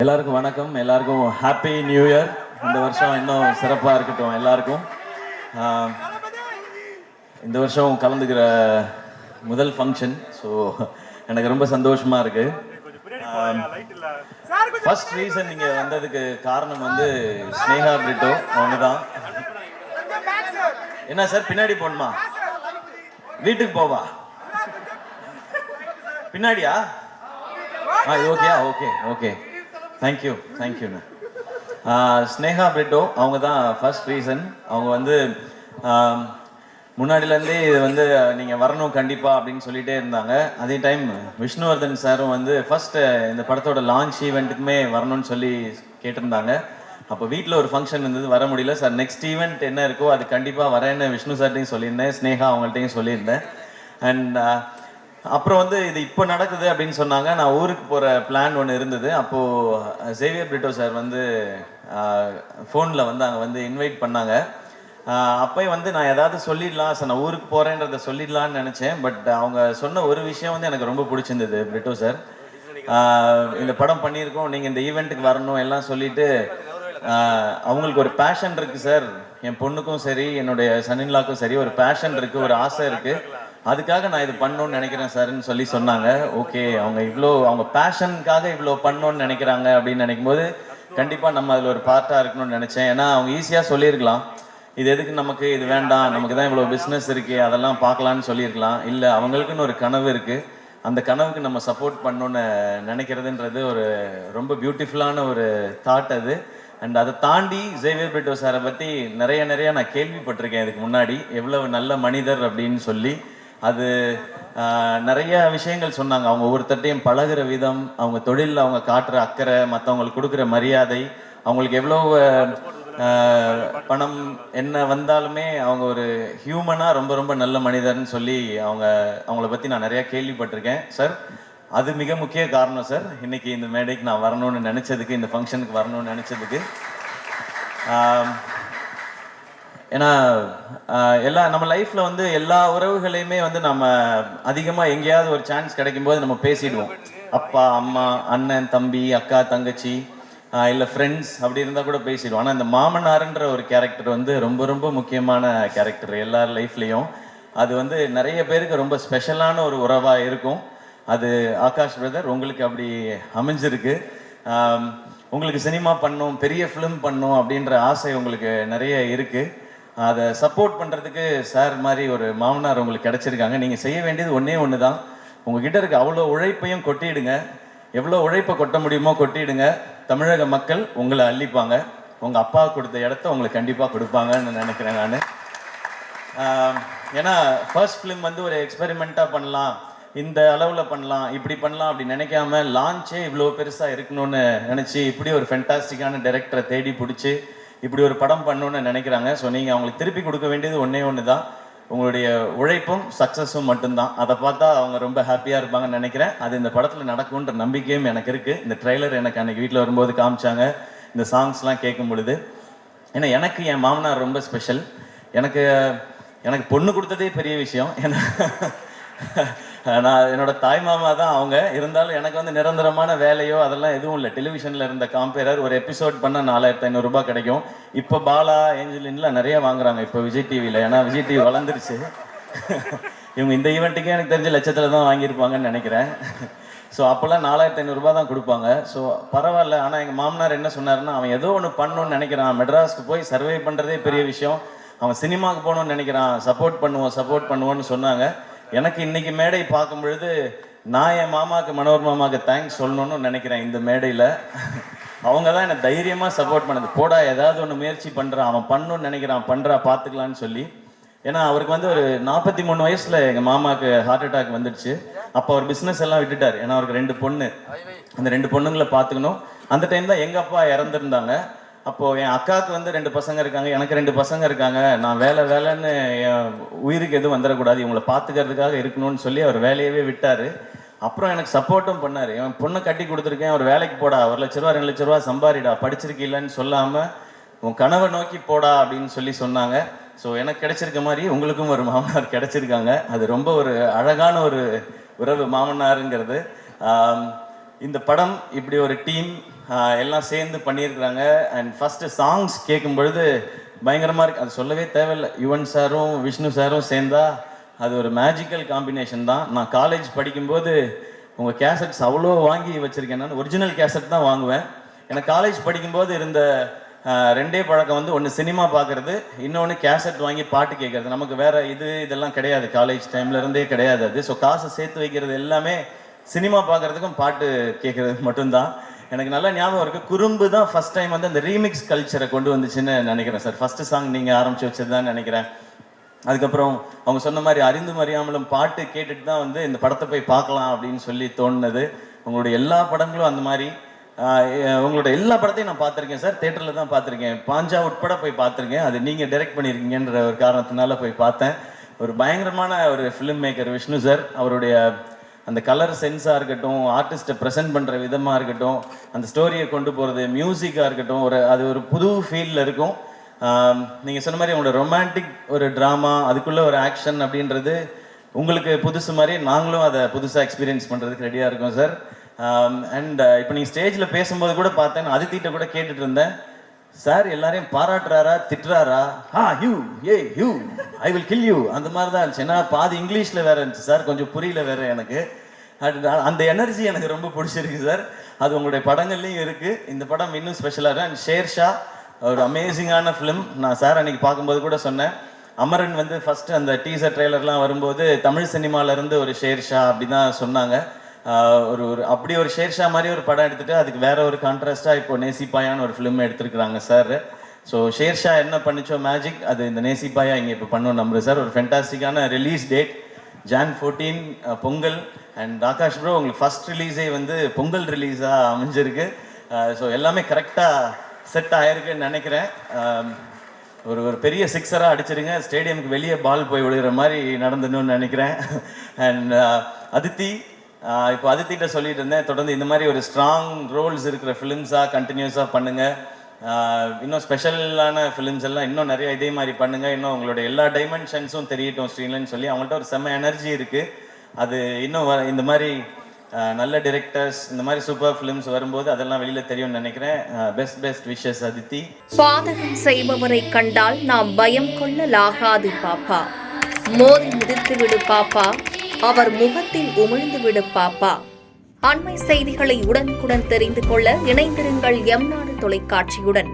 எல்லாருக்கும் வணக்கம், எல்லாருக்கும் ஹாப்பி நியூ இயர். இந்த வருஷம் இன்னும் சிறப்பாக இருக்கட்டும் எல்லாருக்கும். இந்த வருஷம் கலந்துக்கிற முதல் ஃபங்க்ஷன், ஸோ எனக்கு ரொம்ப சந்தோஷமாக இருக்குது. ஃபர்ஸ்ட் ரீசன் நீங்கள் வந்ததுக்கு காரணம் வந்து ஸ்னேகா பிரிட்டோ அவங்க தான். என்ன சார் பின்னாடி போகணுமா? வீட்டுக்கு போவா? பின்னாடியா? Okay okay okay, thank you. Sneha Brito அவங்க தான் ஃபர்ஸ்ட் ரீசன். அவங்க வந்து முன்னாடிலேருந்தே இது வந்து நீங்கள் வரணும் கண்டிப்பாக அப்படின்னு சொல்லிகிட்டே இருந்தாங்க. அதே டைம் விஷ்ணுவர்தன் சாரும் வந்து ஃபர்ஸ்ட்டு இந்த படத்தோட லான்ச் ஈவெண்ட்டுக்குமே வரணும்னு சொல்லி கேட்டிருந்தாங்க. அப்போ வீட்டில் ஒரு ஃபங்க்ஷன் இருந்தது, வர முடியல சார். நெக்ஸ்ட் ஈவெண்ட் என்ன இருக்கோ அது கண்டிப்பாக வரேன்னு விஷ்ணு சார்ட்டையும் சொல்லியிருந்தேன், ஸ்னேகா அவங்கள்ட்டையும் சொல்லியிருந்தேன். அண்ட் அப்புறம் வந்து இது இப்போ நடக்குது அப்படின்னு சொன்னாங்க. நான் ஊருக்கு போகிற பிளான் ஒன்று இருந்தது. அப்போது சேவியர் பிரிட்டோ சார் வந்து ஃபோனில் வந்து அங்கே வந்து இன்வைட் பண்ணாங்க. அப்போயும் வந்து நான் ஏதாவது சொல்லிடலாம் சார், நான் ஊருக்கு போகிறேன்றதை சொல்லிடலான்னு நினச்சேன். பட் அவங்க சொன்ன ஒரு விஷயம் வந்து எனக்கு ரொம்ப பிடிச்சிருந்தது. பிரிட்டோ சார், இந்த படம் பண்ணியிருக்கோம், நீங்கள் இந்த ஈவெண்ட்டுக்கு வரணும் எல்லாம் சொல்லிட்டு அவங்களுக்கு ஒரு பேஷன் இருக்குது சார். என் பொண்ணுக்கும் சரி என்னுடைய சன்னின்லாக்கும் சரி ஒரு பேஷன் இருக்குது, ஒரு ஆசை இருக்குது, அதுக்காக நான் இது பண்ணணும்னு நினைக்கிறேன் சார்ன்னு சொல்லி சொன்னாங்க. ஓகே, அவங்க பேஷனுக்காக இவ்வளோ பண்ணணும்னு நினைக்கிறாங்க அப்படின்னு நினைக்கும் போது கண்டிப்பாக நம்ம அதில் ஒரு பார்ட்டாக இருக்கணும்னு நினச்சேன். ஏன்னா அவங்க ஈஸியாக சொல்லியிருக்கலாம், இது எதுக்கு நமக்கு, இது வேண்டாம், நமக்கு தான் இவ்வளோ பிஸ்னஸ் இருக்குது, அதெல்லாம் பார்க்கலான்னு சொல்லியிருக்கலாம். இல்லை, அவங்களுக்குன்னு ஒரு கனவு இருக்குது, அந்த கனவுக்கு நம்ம சப்போர்ட் பண்ணணுன்னு நினைக்கிறதுன்றது ஒரு ரொம்ப பியூட்டிஃபுல்லான ஒரு தாட் அது. அண்ட் அதை தாண்டி சேவியர் பிரிட்டோ சாரை பற்றி நிறைய நான் கேள்விப்பட்டிருக்கேன் இதுக்கு முன்னாடி, எவ்வளவு நல்ல மனிதர் அப்படின்னு சொல்லி. அது நிறைய விஷயங்கள் சொன்னாங்க. அவங்க ஒவ்வொருத்தட்டையும் பழகிற விதம், அவங்க தொழிலில் அவங்க காட்டுற அக்கறை, மற்றவங்களுக்கு கொடுக்குற மரியாதை, அவங்களுக்கு எவ்வளோ பணம் என்ன வந்தாலுமே அவங்க ஒரு ஹியூமனாக ரொம்ப நல்ல மனிதர்னு சொல்லி அவங்கள பற்றி நான் நிறையா கேள்விப்பட்டிருக்கேன் சார். அது மிக முக்கிய காரணம் சார் இன்னைக்கு இந்த மேடைக்கு நான் வரணும்னு நினச்சதுக்கு, இந்த ஃபங்க்ஷனுக்கு வரணும்னு நினச்சதுக்கு. ஏன்னா நம்ம லைஃப்பில் வந்து எல்லா உறவுகளையுமே வந்து நம்ம அதிகமாக எங்கேயாவது ஒரு சான்ஸ் கிடைக்கும்போது நம்ம பேசிடுவோம். அப்பா அம்மா, அண்ணன் தம்பி, அக்கா தங்கச்சி, இல்லை ஃப்ரெண்ட்ஸ், அப்படி இருந்தால் கூட பேசிடுவோம். ஆனால் இந்த மாமனாருன்ற ஒரு கேரக்டர் வந்து ரொம்ப முக்கியமான கேரக்டர் எல்லார் லைஃப்லேயும். அது வந்து நிறைய பேருக்கு ரொம்ப ஸ்பெஷலான ஒரு உறவாக இருக்கும். அது ஆகாஷ் பிரதர் உங்களுக்கு அப்படி அமைஞ்சிருக்கு. உங்களுக்கு சினிமா பண்ணணும், பெரிய ஃபிலிம் பண்ணணும் அப்படின்ற ஆசை உங்களுக்கு நிறைய இருக்குது. அதை சப்போர்ட் பண்ணுறதுக்கு சார் மாதிரி ஒரு மாமனார் உங்களுக்கு கிடச்சிருக்காங்க. நீங்கள் செய்ய வேண்டியது ஒன்று தான், உங்ககிட்ட இருக்க அவ்வளோ உழைப்பையும் கொட்டிடுங்க. எவ்வளோ உழைப்பை கொட்ட முடியுமோ கொட்டிடுங்க. தமிழக மக்கள் உங்களை அள்ளிப்பாங்க. உங்கள் அப்பா கொடுத்த இடத்த உங்களுக்கு கண்டிப்பாக கொடுப்பாங்கன்னு நினைக்கிறேன் நான். ஏன்னா ஃபர்ஸ்ட் ஃபிலிம் வந்து ஒரு எக்ஸ்பெரிமெண்ட்டாக பண்ணலாம், இந்த அளவில் பண்ணலாம், இப்படி பண்ணலாம் அப்படி நினைக்காம லான்ச்சே இவ்வளோ பெருசாக இருக்கணும்னு நினச்சி இப்படி ஒரு ஃபென்டாஸ்டிக்கான டைரக்டரை தேடி பிடிச்சி இப்படி ஒரு படம் பண்ணணும்னு நினைக்கிறாங்க. ஸோ நீங்கள் அவங்களுக்கு திருப்பி கொடுக்க வேண்டியது ஒன்று தான், உங்களுடைய உழைப்பும் சக்ஸஸும் மட்டும்தான். அதை பார்த்தா அவங்க ரொம்ப ஹாப்பியாக இருப்பாங்கன்னு நினைக்கிறேன். அது இந்த படத்தில் நடக்கும்ன்ற நம்பிக்கையும் எனக்கு இருக்குது. இந்த ட்ரெய்லர் எனக்கு அன்றைக்கி வீட்டில் வரும்போது காமிச்சாங்க, இந்த சாங்ஸ்லாம் கேட்கும் பொழுது. ஏன்னா எனக்கு என் மாமனார் ரொம்ப ஸ்பெஷல். எனக்கு பொண்ணு கொடுத்ததே பெரிய விஷயம். ஏன்னா நான் என்னோட தாய் மாமா தான் அவங்க. இருந்தாலும் எனக்கு வந்து நிரந்தரமான வேலையோ அதெல்லாம் எதுவும் இல்லை. டெலிவிஷனில் இருந்த காம்பேரர் ஒரு எபிசோட் பண்ண 4500 ரூபாய் கிடைக்கும். இப்போ பாலா, ஏஞ்சலின்லாம் நிறைய வாங்குறாங்க இப்போ விஜய் டிவியில். ஏன்னா விஜய் டிவி வளர்ந்துருச்சு. இவங்க இந்த ஈவெண்ட்டுக்கே எனக்கு தெரிஞ்ச லட்சத்தில் தான் வாங்கியிருப்பாங்கன்னு நினைக்கிறேன். ஸோ அப்போல்லாம் 4500 ரூபாய் தான் கொடுப்பாங்க. ஸோ பரவாயில்ல. ஆனால் எங்கள் மாமனார் என்ன சொன்னார்னா, அவன் ஏதோ ஒன்று பண்ணணும்னு நினைக்கிறான், மெட்ராஸ்க்கு போய் சர்வே பண்ணுறதே பெரிய விஷயம், அவன் சினிமாவுக்கு போகணும்னு நினைக்கிறான், சப்போர்ட் பண்ணுவோன்னு சொன்னாங்க. எனக்கு இன்னைக்கு மேடை பார்க்கும் பொழுது நான் என் மாமாவுக்கு, மனோர் மாமாவுக்கு தேங்க்ஸ் சொல்லணும்னு நினைக்கிறேன். இந்த மேடையில் அவங்க தான் என்னை தைரியமாக சப்போர்ட் பண்ணது. போடா, ஏதாவது ஒன்று முயற்சி பண்ணுறான், அவன் பண்ணணும்னு நினைக்கிறான், பண்ணுறா, பார்த்துக்கலான்னு சொல்லி. ஏன்னா அவருக்கு வந்து ஒரு 43 வயசில் எங்கள் மாமாவுக்கு ஹார்ட் அட்டாக் வந்துடுச்சு. அப்போ அவர் பிஸ்னஸ் எல்லாம் விட்டுட்டார். ஏன்னா அவருக்கு 2 பொண்ணு, அந்த 2 பொண்ணுங்களை பார்த்துக்கணும். அந்த டைம் தான் எங்கள் அப்பா இறந்துருந்தாங்க. அப்போது என் அக்காவுக்கு வந்து 2 பசங்க இருக்காங்க, எனக்கு 2 பசங்க இருக்காங்க. நான் வேலைன்னு என் உயிருக்கு எதுவும் வந்துடக்கூடாது, இவங்களை பார்த்துக்கிறதுக்காக இருக்கணும்னு சொல்லி அவர் வேலையவே விட்டார். அப்புறம் எனக்கு சப்போர்ட்டும் பண்ணார். என் பொண்ணை கட்டி கொடுத்துருக்கேன், ஒரு வேலைக்கு போடா, 1 லட்ச ரூபா 2 லட்ச ரூபா சம்பாரிடா, படிச்சிருக்கீங்கன்னு சொல்லாமல் உன் கனவை நோக்கி போடா அப்படின்னு சொல்லி சொன்னாங்க. ஸோ எனக்கு கிடைச்சிருக்க மாதிரி உங்களுக்கும் ஒரு மாமனார் கிடைச்சிருக்காங்க. அது ரொம்ப ஒரு அழகான ஒரு உறவு மாமனாருங்கிறது. இந்த படம் இப்படி ஒரு டீம் எல்லாம் சேர்ந்து பண்ணியிருக்கிறாங்க. அண்ட் ஃபஸ்ட்டு சாங்ஸ் கேட்கும் பொழுது பயங்கரமாக இருக்குது. அது சொல்லவே தேவையில்லை. யுவன் சாரும் விஷ்ணு சாரும் சேர்ந்தா அது ஒரு மேஜிக்கல் காம்பினேஷன் தான். நான் காலேஜ் படிக்கும்போது உங்கள் கேசட்ஸ் அவ்வளோ வாங்கி வச்சுருக்கேன். நான் ஒரிஜினல் கேசட் தான் வாங்குவேன். எனக்கு காலேஜ் படிக்கும்போது இருந்த ரெண்டே பழக்கம் வந்து ஒன்று சினிமா பார்க்குறது, இன்னொன்று கேசட் வாங்கி பாட்டு கேட்குறது. நமக்கு வேறு இதெல்லாம் கிடையாது, காலேஜ் டைம்ல இருந்தே கிடையாது அது. ஸோ காசை சேர்த்து வைக்கிறது எல்லாமே சினிமா பார்க்குறதுக்கும் பாட்டு கேட்குறது மட்டும்தான். எனக்கு நல்லா ஞாபகம் இருக்குது, குறும்பு தான் ஃபஸ்ட் டைம் வந்து அந்த ரீமிக்ஸ் கல்ச்சரை கொண்டு வந்துச்சுன்னு நினைக்கிறேன் சார். ஃபஸ்ட்டு சாங் நீங்கள் ஆரம்பித்து வச்சது தான் நினைக்கிறேன். அதுக்கப்புறம் அவங்க சொன்ன மாதிரி அறிந்தும் அறியாமலும் பாட்டு கேட்டுட்டு தான் வந்து இந்த படத்தை போய் பார்க்கலாம் அப்படின்னு சொல்லி தோணுனது. உங்களுடைய எல்லா படங்களும் அந்த மாதிரி. உங்களோட எல்லா படத்தையும் நான் பார்த்துருக்கேன் சார், தேட்டரில் தான் பார்த்துருக்கேன். பாஞ்சா உட்பட போய் பார்த்துருக்கேன். அது நீங்கள் டைரக்ட் பண்ணியிருக்கீங்கன்ற ஒரு காரணத்தினால போய் பார்த்தேன். ஒரு பயங்கரமான ஒரு ஃபிலிம் மேக்கர் விஷ்ணு சார். அவருடைய அந்த கலர் சென்ஸாக இருக்கட்டும், ஆர்டிஸ்ட்டை ப்ரெசென்ட் பண்ணுற விதமாக இருக்கட்டும், அந்த ஸ்டோரியை கொண்டு போகிறது, மியூசிக்காக இருக்கட்டும், அது ஒரு புது ஃபீல்டில் இருக்கும். நீங்கள் சொன்ன மாதிரி உங்களோட ரொமான்டிக் ஒரு ட்ராமா, அதுக்குள்ளே ஒரு ஆக்ஷன் அப்படின்றது உங்களுக்கு புதுசு மாதிரி நாங்களும் அதை புதுசாக எக்ஸ்பீரியன்ஸ் பண்ணுறதுக்கு ரெடியாக இருக்கோம் சார். அண்ட் இப்போ நீங்கள் ஸ்டேஜில் பேசும்போது கூட பார்த்தேன், அதித்திட்ட கூட கேட்டுட்டு இருந்தேன், சார் எல்லாரையும் பாராட்டுறாரா திட்டுறாரா? You you I will kill you அந்த மாதிரி தான் இருந்துச்சு. ஏன்னா பாதி இங்கிலீஷில் வேறு இருந்துச்சு சார், கொஞ்சம் புரியல வேறு எனக்கு. அந்த எனர்ஜி எனக்கு ரொம்ப பிடிச்சிருக்கு சார். அது உங்களுடைய படங்கள்லையும் இருக்குது. இந்த படம் இன்னும் ஸ்பெஷலாக இருக்கும். அண்ட் ஷேர்ஷா ஒரு அமேசிங்கான ஃபிலிம். நான் சார் அன்றைக்கி பார்க்கும்போது கூட சொன்னேன், அமரன் வந்து ஃபஸ்ட்டு அந்த டீசர் ட்ரெய்லர்லாம் வரும்போது தமிழ் சினிமாவிலேருந்து ஒரு ஷேர்ஷா அப்படி தான் சொன்னாங்க. ஒரு அப்படி ஒரு ஷேர்ஷா மாதிரி ஒரு படம் எடுத்துகிட்டு அதுக்கு வேற ஒரு கான்ட்ராஸ்டாக இப்போ நேசிப்பாயான்னு ஒரு ஃபிலிம் எடுத்துருக்குறாங்க சார். ஸோ ஷேர்ஷா என்ன பண்ணிச்சோ மேஜிக், அது இந்த நேசிப்பாயா இங்கே இப்போ பண்ணோம் நம்புறேன் சார். ஒரு ஃபென்டாஸ்டிக்கான release date Jan 14 Pongal. And Akash bro உங்களுக்கு ஃபஸ்ட் ரிலீஸே வந்து பொங்கல் ரிலீஸாக அமைஞ்சிருக்கு. ஸோ எல்லாமே கரெக்டாக செட் ஆகிருக்குன்னு நினைக்கிறேன். ஒரு பெரிய சிக்ஸராக அடிச்சிருங்க, ஸ்டேடியமுக்கு வெளியே பால் போய் விழுகிற மாதிரி நடந்துடணும்னு நினைக்கிறேன். அண்ட் அதித்தி, இப்போ அதித்திட்ட சொல்லிட்டு இருந்தேன், தொடர்ந்து இந்த மாதிரி ஒரு ஸ்ட்ராங் ரோல்ஸ் இருக்கிற ஃபிலிம்ஸாக கண்டினியூஸாக பண்ணுங்கள். இன்னும் ஸ்பெஷலான ஃபிலிம்ஸ் எல்லாம் இன்னும் நிறைய இதே மாதிரி பண்ணுங்கள். இன்னும் உங்களோட எல்லா டைமென்ஷன்ஸும் தெரியட்டும் ஸ்க்ரீன்லன்னு சொல்லி அவங்கள்ட்ட ஒரு செம்ம எனர்ஜி இருக்குது. அது இன்னும் இந்த மாதிரி நல்ல டிரெக்டர்ஸ், இந்த மாதிரி சூப்பர் ஃபிலிம்ஸ் வரும்போது அதெல்லாம் வெளியில் தெரியும்னு நினைக்கிறேன். Best wishes Aditi. பாதகம் செய்பவரை கண்டால் நாம் பயம் கொள்ளலாகாது பாப்பா, மோதி மிதித்து விடு பாப்பா, அவர் முகத்தில் உமிழ்ந்து விடு பாப்பா. அண்மை செய்திகளை உடனுக்குடன் தெரிந்து கொள்ள இணைந்திருங்கள் எம் நாடு தொலைக்காட்சியுடன்.